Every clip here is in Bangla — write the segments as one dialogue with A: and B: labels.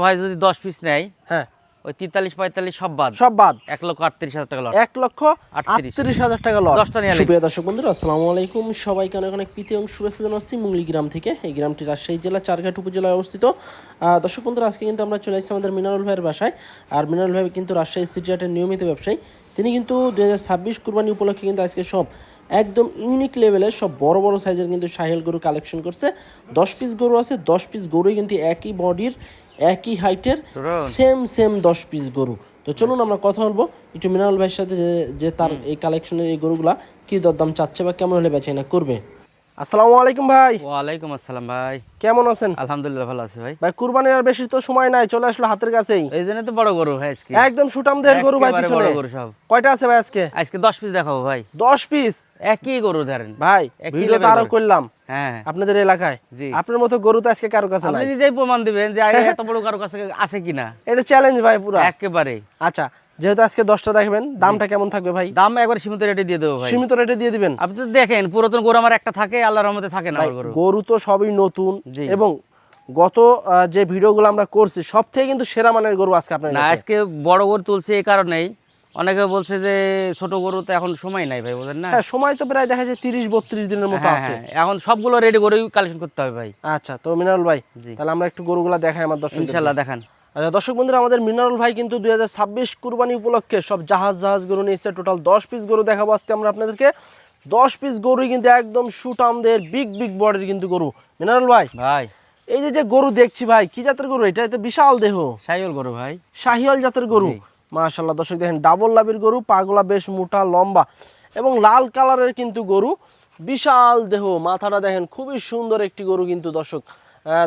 A: ভাই যদি 10 পিস নেয়,
B: হ্যাঁ
A: ওই 43-45 সব বাদ 1,38,000 টাকা লট।
B: 1,38,000 টাকা লট।
A: 10টা নিয়ে
B: সুপ্রিয় দর্শক বন্ধুরা, আসসালামু আলাইকুম। সবাইকে অনেক অনেক প্রীতি এবং শুভেচ্ছা জানাচ্ছি মুঙ্গলি গ্রাম থেকে। এই গ্রামটি রাজশাহী জেলা চারঘাট উপজেলায় অবস্থিত। দর্শক বন্ধুরা, আজকে কিন্তু আমরা চলে এসেছি আমাদের মিনারুল ভাইয়ের বাসায়। আর মিনারুল ভাই কিন্তু রাজশাহী সিটি হাটের নিয়মিত ব্যবসায়ী। তিনি কিন্তু 2026 কুরবানি উপলক্ষে কিন্তু আজকে সব একদম ইউনিক লেভেলের সব বড় বড় সাইজের কিন্তু সাহেল গরু কালেকশন করছে। 10 পিস গরু আছে, 10 পিস গরুই কিন্তু একই বডির একই হাইটের সেম 10 পিস গরু। তো চলুন আমরা কথা বলবো একটু মিনারুল ভাইয়ের সাথে যে তার এই কালেকশনের এই গরুগুলা কি দরদাম চাচ্ছে বা কেমন হলে বেচাকেনা করবে। আসসালামু আলাইকুম ভাই।
A: ওয়ালাইকুম আসসালাম ভাই,
B: কেমন আছেন?
A: আলহামদুলিল্লাহ ভালো আছি ভাই।
B: ভাই কুরবানির আর বেশি তো সময় নাই, চলে আসলো হাতের কাছেই।
A: এই জন্য তো বড় গরু ভাই আজকে,
B: একদম সুটাম দেহের গরু ভাই পিছনে।
A: বড় গরু সব।
B: কয়টা আছে ভাই আজকে?
A: আজকে 10 পিস দেখাবো ভাই।
B: 10 পিস
A: একই গরু ধরেন
B: ভাই, ভিডিও তো আরো করলাম
A: হ্যাঁ
B: আপনাদের এলাকায়।
A: জি,
B: আপনার মতো গরু তো আজকে কারো কাছে নাই।
A: আপনি নিজেই প্রমাণ দিবেন যে এত বড় কারো কাছে আছে কিনা।
B: এটা চ্যালেঞ্জ ভাই পুরো
A: একেবারে।
B: আচ্ছা, যেহেতু আজকে 10টা দেখবেন, দামটা কেমন থাকবে ভাই?
A: দাম একবার সীমিত রেটে দিয়ে দেবো ভাই।
B: সীমিত রেটে দিয়ে দিবেন?
A: আপনি তো দেখেন পুরাতন গরু আমার একটা থাকে, আল্লাহর রহমতে থাকে না আমার গরু।
B: গরু তো সবই নতুন,
A: জি।
B: এবং গত যে ভিডিওগুলো আমরা করছি সব থেকে কিন্তু সেরা মানের গরু আজকে আপনার
A: না,
B: কাছে।
A: আজকে বড় গরু তুলছে এই কারণেই, অনেকে বলছে যে ছোট গরু তো এখন সময় নাই ভাই, বুঝেন না।
B: হ্যাঁ, সময় তো প্রায় দেখা যায় 30-32 দিনের মতো
A: হ্যাঁ,
B: আছে।
A: হ্যাঁ, এখন সবগুলো রেডি গরুই কালেকশন করতে হবে ভাই।
B: আচ্ছা, তো মিনারুল ভাই
A: জি,
B: তাহলে আমরা একটু গরুগুলা দেখাই আমার দর্শকদের।
A: ইনশাআল্লাহ দেখান।
B: আচ্ছা দর্শক বন্ধুরা, আমাদের মিনারুল ভাই কিন্তু 2026 কুরবানি উপলক্ষে সব জাহাজ গরু নিয়েছে। টোটাল 10 পিস গরু দেখাবো আজকে আমরা আপনাদেরকে। 10 পিস গরুই কিন্তু একদম সুটামদের বিগ বডির কিন্তু গরু। মিনারুল ভাই,
A: ভাই
B: এই যে গরু দেখছি ভাই, কি জাতের গরু এটা? এটা বিশাল দেহ,
A: শাহিওয়াল গরু ভাই,
B: শাহিওয়াল জাতের গরু।
A: জি।
B: মাশাআল্লাহ দর্শক দেখেন, ডাবল লাভির গরু, পাগলা বেশ মোটা লম্বা এবং লাল কালারের কিন্তু গরু, বিশাল দেহ, মাথাটা দেখেন, খুবই সুন্দর একটি গরু কিন্তু দর্শক।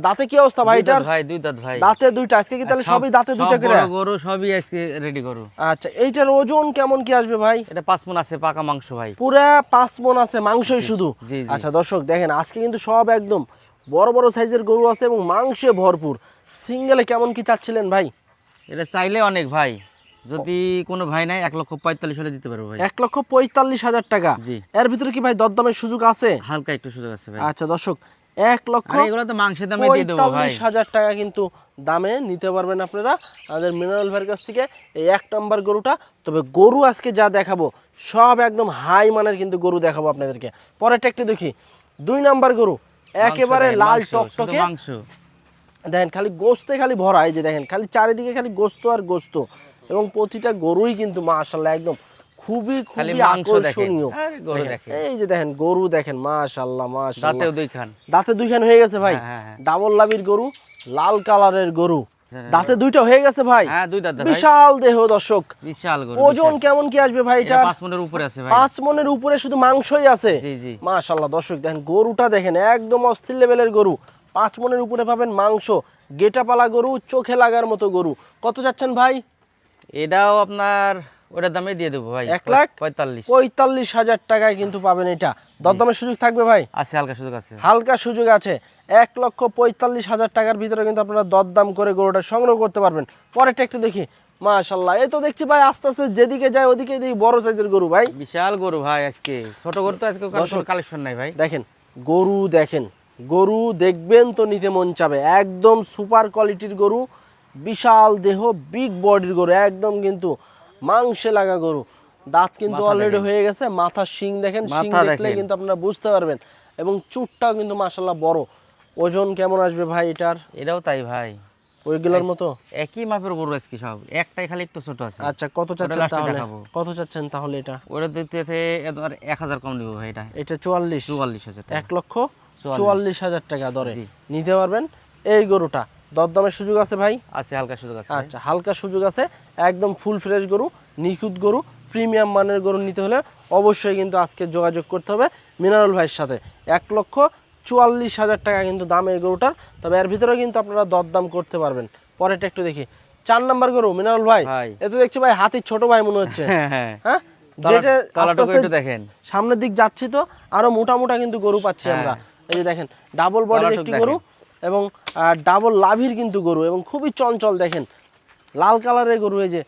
B: দাঁতে কি অবস্থা ভাই এটার?
A: ভাই দুই দাঁত ভাই।
B: দাঁতে দুইটা। আজকে কি তাহলে সবই দাঁতে দুইটা করে?
A: বড় গরু সবই আজকে রেডি গরু।
B: আচ্ছা, এইটার ওজন কেমন কি আসবে ভাই?
A: এটা 5 মণ আছে পাকা মাংস ভাই।
B: পুরা 5 মণ আছে মাংসই শুধু?
A: জি, জি।
B: আচ্ছা দর্শক দেখেন, আজকে কিন্তু সব একদম বড় সাইজের গরু আছে এবং মাংসে ভরপুর। সিঙ্গেলে কেমন কি চাচ্ছিলেন ভাই?
A: এটা চাইলে অনেক ভাই, যদি কোনো ভাই নাই 1,45,000 হলে দিতে পারবো ভাই।
B: 1,45,000 টাকা।
A: জি।
B: এর ভিতরে কি ভাই দরদামের সুযোগ আছে?
A: হালকা একটু সুযোগ আছে ভাই।
B: আচ্ছা দর্শক,
A: এগুলো তো মাংসের দামে দিয়ে দেবো ভাই।
B: 1,45,000 টাকা কিন্তু দামে নিতে পারবেন আপনারা আমাদের মিনারেল ভাইয়ের কাছ থেকে এই 1 নম্বর গরুটা। তবে গরু আজকে যা দেখাবো সব একদম হাই মানের কিন্তু গরু দেখাবো আপনাদেরকে। পরেরটা একটু দেখি, 2 নম্বর গরু, একেবারে লাল টকটকে
A: মাংস।
B: দেখেন, খালি গোস্তে খালি ভরা। এই যে দেখেন, খালি চারিদিকে খালি গোস্ত আর গোস্ত, এবং প্রতিটা গরুই কিন্তু মাশাআল্লাহ একদম খুবই আকর্ষণীয়। এই যে দেখেন গরু দেখেন, মাশাআল্লাহ মাশাআল্লাহ, দাঁতে দুইখান হয়ে গেছে ভাই। ডাবল লাভির গরু, লাল কালারের গরু, দাঁতে দুইটা হয়ে গেছে ভাই। বিশাল দেহ দর্শক,
A: বিশাল গরু।
B: ওজন কেমন কি আসবে ভাই এটা?
A: 5 মণের উপরে আছে ভাই।
B: 5 মণের উপরে শুধু মাংসই আছে।
A: জি, জি।
B: মাশাআল্লাহ দর্শক দেখেন, গরুটা দেখেন একদম অস্থির লেভেলের গরু। 5 মণের উপরে পাবেন মাংস, গেটাপালা গরু, চোখে লাগার মতো গরু। কত যাচ্ছেন ভাই?
A: এটাও আপনার ওটার দামে দিয়ে দেবো ভাই,
B: 1,45,000 টাকায় কিন্তু পাবেন এটা। দরদামের সুযোগ থাকবে ভাই?
A: আছে, হালকা সুযোগ আছে।
B: হালকা সুযোগ আছে। 1,45,000 টাকার ভিতরে কিন্তু আপনারা দরদাম করে গরুটা সংগ্রহ করতে পারবেন। পরেরটা একটু দেখি, মাশাআল্লাহ, এই তো দেখছি ভাই আস্তে আস্তে যেদিকে যায় ওদিকে দেখি বড় সাইজের গরু ভাই।
A: বিশাল গরু ভাই আজকে, ছোট গরু তো আজকে কালেকশন নাই ভাই।
B: দেখেন গরু, দেখেন গরু দেখবেন তো নিতে মন চাবে। একদম সুপার কোয়ালিটির গরু, বিশাল দেহ, বিগ বডির গরু, একদম কিন্তু মাংসে লাগা গরু। দাঁত কিন্তু অলরেডি হয়ে গেছে। মাথার শিং দেখেন, শিং দেখলে কিন্তু আপনারা বুঝতে পারবেন, এবং চুটটাও কিন্তু মাশাআল্লাহ বড়। ওজন কেমন আসবে ভাই এটার?
A: এটাও তাই ভাই,
B: ওইগুলোর মতো
A: একই মাপের গরু আজকে সব, একটাই খালি একটু ছোট আছে।
B: আচ্ছা, কত চাচ্ছেন তাহলে? কত চাচ্ছেন তাহলে এটা?
A: ওটা দিতেছে 1,000 কম দিব ভাই। এটা
B: 44,000
A: টাকা।
B: 1,44,000 টাকা দরে নিতে পারবেন এই গরুটা। দরদামের সুযোগ আছে ভাই?
A: আছে, হালকা সুযোগ আছে।
B: আচ্ছা, হালকা সুযোগ আছে। একদম ফুল ফ্রেশ গরু, নিখুঁত গরু, প্রিমিয়াম মানের গরু নিতে হলে অবশ্যই কিন্তু আজকে যোগাযোগ করতে হবে মিনারুল ভাইয়ের সাথে। 1,44,000 টাকা কিন্তু দাম এই গরুটার। তবে এর ভিতরে কিন্তু আপনারা দরদাম করতে পারবেন। পরেরটা একটু দেখি, 4 নম্বর গরু মিনারুল ভাই। এ তো দেখছি ভাই হাতির ছোট ভাই মনে হচ্ছে। হ্যাঁ, যেটা
A: দেখেন
B: সামনের দিক যাচ্ছি তো আরো মোটা কিন্তু গরু পাচ্ছি আমরা। এই যে দেখেন, ডাবল বডির একটি গরু এবং ডাবল লাভির কিন্তু গরু, এবং খুবই চঞ্চল। দেখেন লাল কালারের গরু, এই যে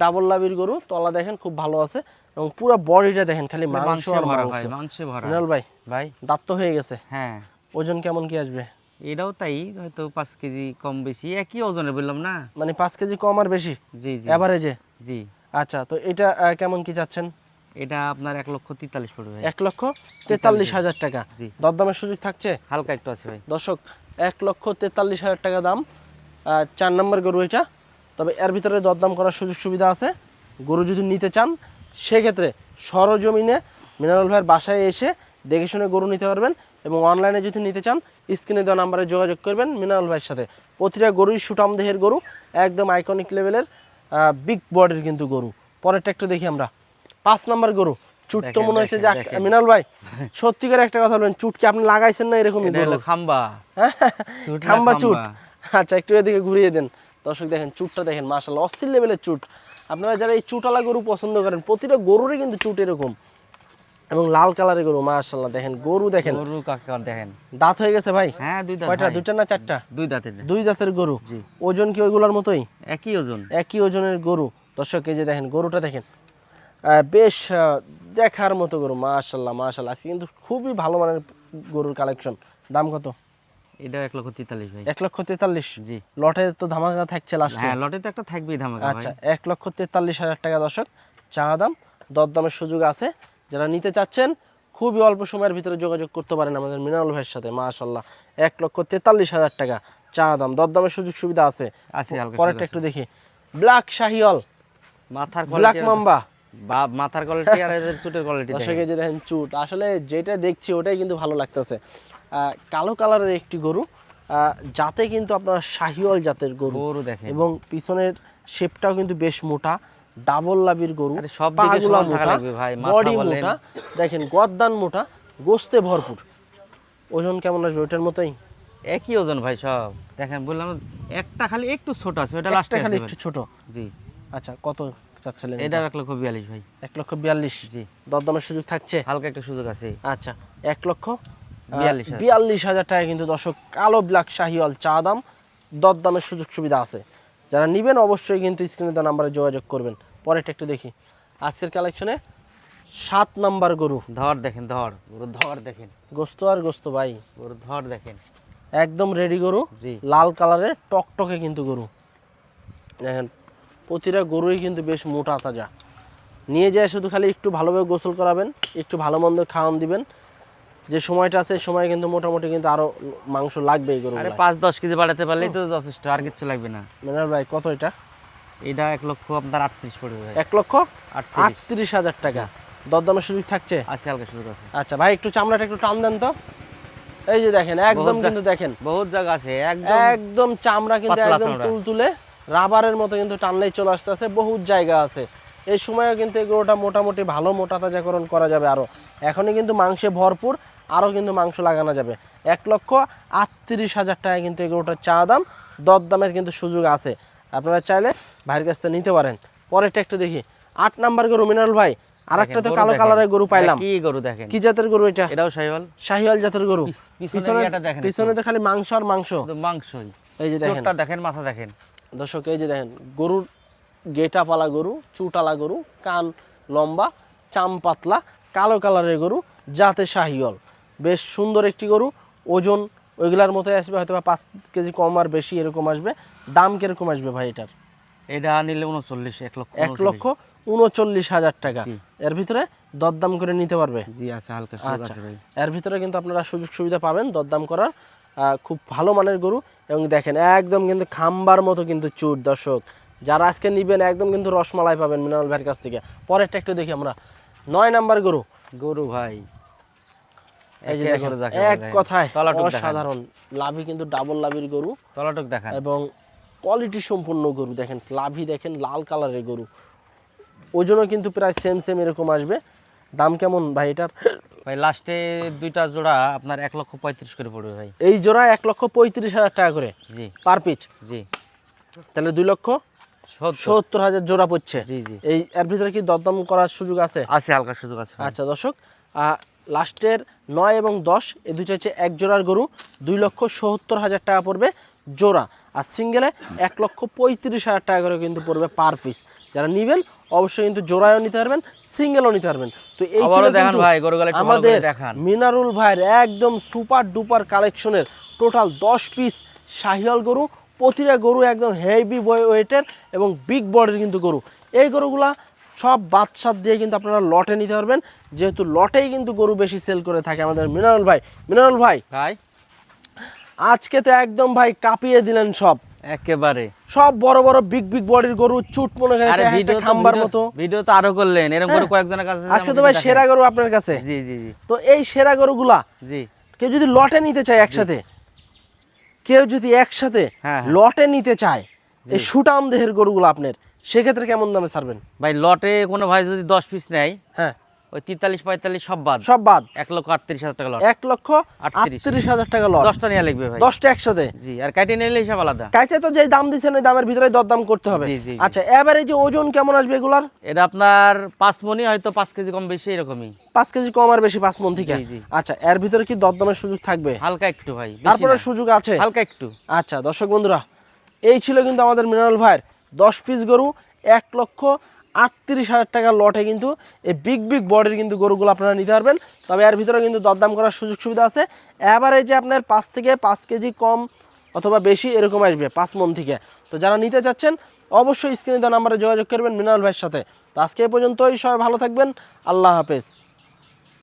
B: ডাবল লাভির গরু, তলা দেখেন খুব ভালো আছে, এবং পুরো বডিটা দেখেন খালি মাংস আর মাংস। মিনারুল ভাই, দাঁত তো হয়ে গেছে।
A: হ্যাঁ,
B: ওজন কেমন কি আসবে?
A: এটাও তাই, হয়তো 5 কেজি কম বেশি একই ওজনে বললাম না।
B: মানে 5 কেজি কম আর বেশি
A: জি জি
B: এভারেজে।
A: জি।
B: আচ্ছা, তো এটা কেমন কি চাচ্ছেন?
A: এটা আপনার 1,43,000 পড়বে ভাই।
B: 1,43,000 টাকা।
A: জি।
B: দরদামের সুযোগ থাকছে?
A: হালকা একটু আছে ভাই।
B: দর্শক, 1,43,000 টাকা দাম, 4 নম্বর গরু এটা। তবে এর ভিতরে দরদাম করার সুযোগ সুবিধা আছে। গরু যদি নিতে চান সেক্ষেত্রে সরজমিনে মিনারুল ভাইয়ের বাসায় এসে দেখে শুনে গরু নিতে পারবেন, এবং অনলাইনে যদি নিতে চান স্ক্রিনে দেওয়া নাম্বারে যোগাযোগ করবেন মিনারুল ভাইয়ের সাথে। প্রতিটা গরুই সুঠাম দেহের গরু, একদম আইকনিক লেভেলের বিগ বডির কিন্তু গরু। পরেরটা একটু দেখি আমরা। 5 নম্বর গরু। চুট তো
A: দেখেন,
B: মনে হচ্ছে যে
A: দেখেন, দেখেন।
B: মিনারুল ভাই সত্যিকার একটা কথা বলবেন, চুট কি আপনি লাগাইছেন না এরকমই
A: এটা
B: গরু?
A: হলো খাম্বা। চুট না
B: খাম্বা চুট।
A: খাম্বা।
B: আচ্ছা, একটু এদিকে ঘুরিয়ে দেন। দর্শক দেখেন চুটটা দেখেন, মাশাআল্লাহ অস্থির লেভেলের চুট। আপনারা যারা এই চুটালা গরু পছন্দ করেন, প্রতিটা গরুরই কিন্তু চুট এরকম, এবং লাল কালারের গরু। মাশাআল্লাহ দেখেন গরু, দেখেন
A: গরু কাকা দেখেন।
B: দাঁত হয়ে গেছে ভাই?
A: হ্যাঁ, 2 দাঁত
B: কয়টা?
A: ভাই।
B: 2টা না 4টা?
A: 2 দাঁতের।
B: 2 দাঁতের গরু।
A: জি।
B: ওজন কি ওইগুলোর মতোই?
A: একই ওজন।
B: একই ওজনের গরু। দর্শক এই যে দেখেন গরুটা দেখেন, বেশ দেখার মতো গরু। মাশাআল্লাহ মাশাআল্লাহ, আজকে কিন্তু খুবই ভালো মানের গরুর কালেকশন। দাম কত?
A: এটা 1,43,000 ভাই।
B: 1,43,000।
A: জি।
B: লটে তো ধামাকা থাকছে লাস্টে।
A: হ্যাঁ, লটে তো একটা থাকবেই ধামাকা ভাই।
B: আচ্ছা, 1,43,000 টাকা দর্শক চা দাম। দরদামের সুযোগ আছে। যারা নিতে চাচ্ছেন খুবই অল্প সময়ের ভিতরে যোগাযোগ করতে পারেন আমাদের মিনারুল ভাইয়ের সাথে। মাশাআল্লাহ, 1,43,000 টাকা চা দাম। দরদামের সুযোগ সুবিধা আছে।
A: আছে হালকা।
B: পরেরটা একটু দেখি। ব্ল্যাক শাহিওয়াল,
A: মাথার
B: ব্ল্যাক
A: কোয়ালিটি,
B: মাম্বা।
A: মাথার কোয়ালিটি আর এদের চুটের কোয়ালিটি
B: দর্শক
A: দেখেন।
B: এই যে দেখেন চুট, আসলে যেটা দেখছি ওটাই কিন্তু ভালো লাগতেছে। কালো কালারের একটি গরু, যাতে কিন্তু আপনার শাহিওয়াল জাতের গরু,
A: গরু দেখেন।
B: এবং পিছনের শেপটাও কিন্তু বেশ মোটা, ডাবল লাভির গরু।
A: আরে সব দিকে
B: পাগুলা
A: সমান থাকা
B: মোটা,
A: লাগবে ভাই, মাথা
B: বডি
A: বলেন।
B: মোটা, দেখেন গর্দান মোটা, গোস্তে ভরপুর। ওজন কেমন আসবে ওটার মতোই?
A: একই ওজন ভাই সব। দেখেন বললাম একটা খালি একটু ছোট আছে, ওটা
B: একটা
A: লাস্টে
B: খালি
A: আছে
B: একটু
A: ভাই।
B: ছোট।
A: জি।
B: আচ্ছা, কত চাচ্ছিলেন?
A: এটা 1,42,000 ভাই।
B: 1,42,000।
A: জি।
B: দরদামের সুযোগ থাকছে?
A: হালকা একটা সুযোগ আছে।
B: আচ্ছা, 1,42,000
A: 42,000
B: টাকা কিন্তু দর্শক কালো ব্ল্যাক শাহিওয়াল চা দাম। দরদামের সুযোগ সুবিধা আছে। যারা নেবেন অবশ্যই কিন্তু স্ক্রিনে দেওয়া নাম্বারে যোগাযোগ করবেন। পরেরটা একটু দেখি। আজকের কালেকশনে 7 নাম্বার গরু।
A: ধর দেখেন, ধর গরু ধর দেখেন।
B: গোস্ত আর গোস্ত ভাই,
A: গরু ধর দেখেন।
B: একদম রেডি গরু।
A: জি।
B: লাল কালারের টকটকে কিন্তু গরু। দেখেন প্রতিটা গরুই কিন্তু বেশ মোটা তাজা। নিয়ে যায় শুধু খালি একটু ভালোভাবে গোসল করাবেন, একটু ভালো মন্দ খাওয়ান দিবেন। যে সময়টা আছে এই সময় কিন্তু মোটামুটি কিন্তু আরো মাংস লাগবে এই গরু।
A: আরে 5-10 কেজি বাড়াতে পারলেই তো যথেষ্ট, আর কিছু লাগবে না।
B: মিনার ভাই কত এটা?
A: এটা 1,00,000 আপনার 38 পড়বে ভাই।
B: 1,38,000 টাকা। দরদামের সুযোগ থাকছে?
A: আছে, হালকা সুযোগ আছে।
B: আচ্ছা ভাই, একটু চামড়াটা একটু টান দেন তো। এই যে দেখেন একদম কিন্তু দেখেন
A: বহুত জায়গা আছে, একদম
B: একদম চামড়া কিন্তু
A: পাতলা
B: একদম
A: চামড়া।
B: তুলতুলে রাবারের মতো কিন্তু টানলেই চলে আসতেছে। বহুত জায়গা আছে এই সময়ও কিন্তু এই গরুটা মোটামুটি ভালো মোটা তাজাকরণ করা যাবে। আরো এখনই কিন্তু মাংসে ভরপুর, আরো কিন্তু মাংস লাগানো যাবে। 1,38,000 টাকা কিন্তু এই গরুটার চা দাম। দরদামের কিন্তু সুযোগ আছে, আপনারা চাইলে ভাইয়ের কাছ থেকে নিতে পারেন। পরেরটা একটু দেখি। 8 নাম্বার গরু মিনারুল ভাই, আরেকটা তো
A: গরু
B: কালো
A: দেখেন।
B: কালারের গরু পাইলাম।
A: কি গরু দেখেন,
B: কি জাতের গরু এটা?
A: এটাও শাহিওয়াল।
B: শাহিওয়াল জাতের গরু।
A: পিছনে এটা দেখেন,
B: পিছনে তো খালি মাংস আর মাংস।
A: শুধু মাংসই।
B: এই যে দেখেন
A: চোটটা দেখেন, মাথা দেখেন।
B: দর্শক এই যে দেখেন গরুর গেটাপালা গরু, চুটালা গরু, কান লম্বা, চাম পাতলা, কালো কালারের গরু, জাতে শাহিওয়াল। বেশ সুন্দর একটি গরু। ওজন ওইগুলার মতোই আসবে, হয়তো বা 5 কেজি কম আর বেশি এরকম আসবে। দাম কিরকম আসবে ভাই এটার?
A: এটা নিলে 39,
B: 1,39,000 টাকা।
A: জি।
B: এর ভিতরে দরদাম করে নিতে পারবে?
A: জি আছে, হালকা সুযোগ
B: আচ্ছা,
A: আছে ভাই।
B: এর ভিতরে কিন্তু আপনারা সুযোগ সুবিধা পাবেন দরদাম করার। খুব ভালো মানের গরু, এবং দেখেন একদম কিন্তু খাম্বার মতো কিন্তু চুট। দর্শক যারা আজকে নিবেন একদম কিন্তু রসমালাই পাবেন মিনারুল ভাইয়ের কাছ থেকে। পরেরটা একটু দেখি আমরা। 9 নাম্বার গরু।
A: গরু ভাই
B: এই যে
A: একে
B: দেখেন,
A: গরু দেখেন,
B: এক কথায়
A: তলাটুক দেখান।
B: অসাধারণ। লাভি কিন্তু ডাবল লাভির গরু,
A: তলাটুক দেখান।
B: এবং কোয়ালিটি সম্পূর্ণ গরু। দেখেন লাভি দেখেন, লাল কালারের গরু। ওজনও কিন্তু প্রায় সেম সেম এরকম আসবে। দাম কেমন ভাই এটার?
A: ভাই লাস্টে 2টা জোড়া আপনার 1,35,000 করে পড়বে ভাই।
B: এই জোড়া 1,35,000 টাকা করে
A: জি
B: পার পিচ।
A: জি।
B: তাহলে 2,70,000 জোড়া পড়ছে।
A: জি জি।
B: এই এর ভিতরে কি দরদাম করার সুযোগ আছে?
A: আছে, হালকা সুযোগ আছে ভাই।
B: আচ্ছা দর্শক, লাস্টের 9 এবং 10 এই দুইটা হচ্ছে এক জোড়ার গরু। 2,70,000 টাকা পড়বে জোড়া, আর সিঙ্গেলে 1,35,000 টাকা করে কিন্তু পড়বে পার পিস। যারা নেবেন অবশ্যই কিন্তু জোড়ায়ও নিতে পারবেন, সিঙ্গেলও নিতে পারবেন। তো এই ছিল
A: আবারও দেখান
B: কিন্তু
A: ভাই, গরুগুলো একটু ভালো করে
B: আমাদের
A: দেখান।
B: মিনারুল ভাইয়ের একদম সুপার ডুপার কালেকশনের টোটাল 10 পিস শাহিওয়াল গরু, প্রতিটা গরু একদম হেভি ওয়েটের এবং বিগ বডির কিন্তু গরু। এই গরুগুলা সব বাদশাদ দিয়ে কিন্তু আপনারা লটে নিতে পারবেন, যেহেতু লটেই কিন্তু গরু বেশি সেল করে থাকে আমাদের মিনারুল ভাই। মিনারুল ভাই
A: ভাই
B: আজকে তো একদম ভাই কাঁপিয়ে দিলেন সব,
A: একেবারে
B: সব বড় বড় বিগ বিগ বডির গরু, চুট মনে
A: আরে
B: করে
A: ভিডিও
B: খাম্বার মতো।
A: ভিডিও তো আরো করলেন, এরকম করে কয়েকজনের কাছে
B: আজকে তো ভাই সেরা গরু আপনার কাছে।
A: জি জি জি
B: তো এই সেরা গরুগুলা
A: জি
B: কেউ যদি লটে নিতে চায় একসাথে, কেউ যদি একসাথে
A: হ্যাঁ, হ্যাঁ।
B: লটে নিতে চায় এই সুটাম দেহের গরুগুলো আপনার, সেক্ষেত্রে কেমন দামে ছাড়বেন?
A: ভাই লটে কোনো ভাই যদি 10 পিস নেয়,
B: হ্যাঁ
A: ওই 43-45 সব বাদ,
B: সব বাদ
A: 1,38,000 টাকা লট।
B: 1,38,000 টাকা লট,
A: 10টা নিয়ে লাগবে ভাই।
B: 10টা একসাথে।
A: জি, আর কাটে নিলে হিসাব আলাদা।
B: কাইতে তো যে দাম দিচ্ছেন ওই দামের ভিতরে দরদাম করতে হবে।
A: জি, জি, জি।
B: আচ্ছা, এবারে যে ওজন কেমন আসবে এগুলার?
A: এটা আপনার 5 মণি, হয়তো 5 কেজি কম বেশি এরকমই।
B: 5 কেজি কম আর বেশি 5 মণ থেকে।
A: জি, জি।
B: আচ্ছা, এর ভিতরে কি দরদামের সুযোগ থাকবে?
A: হালকা একটু ভাই, বেশি
B: তারপরে
A: না।
B: সুযোগ আছে?
A: হালকা একটু।
B: আচ্ছা দর্শক বন্ধুরা, এই ছিল কিন্তু আমাদের মিনারেল ভাইয়ের 10 পিস গরু, 1,38,000 টাকা লটে কিন্তু এই বিগ বিগ বডির কিন্তু গরুগুলো আপনারা নিতে পারবেন। তবে এর ভিতরে কিন্তু দরদাম করার সুযোগ সুবিধা আছে। এবারে যে আপনার 5 থেকে 5 কেজি কম অথবা বেশি এরকম আসবে 5 মণ থেকে। তো যারা নিতে চাচ্ছেন অবশ্যই স্ক্রিনে দেওয়া নাম্বারে যোগাযোগ করবেন মিনারেল ভাইয়ের সাথে। তো আজকে এই পর্যন্তই, সবাই ভালো থাকবেন, আল্লাহ হাফেজ।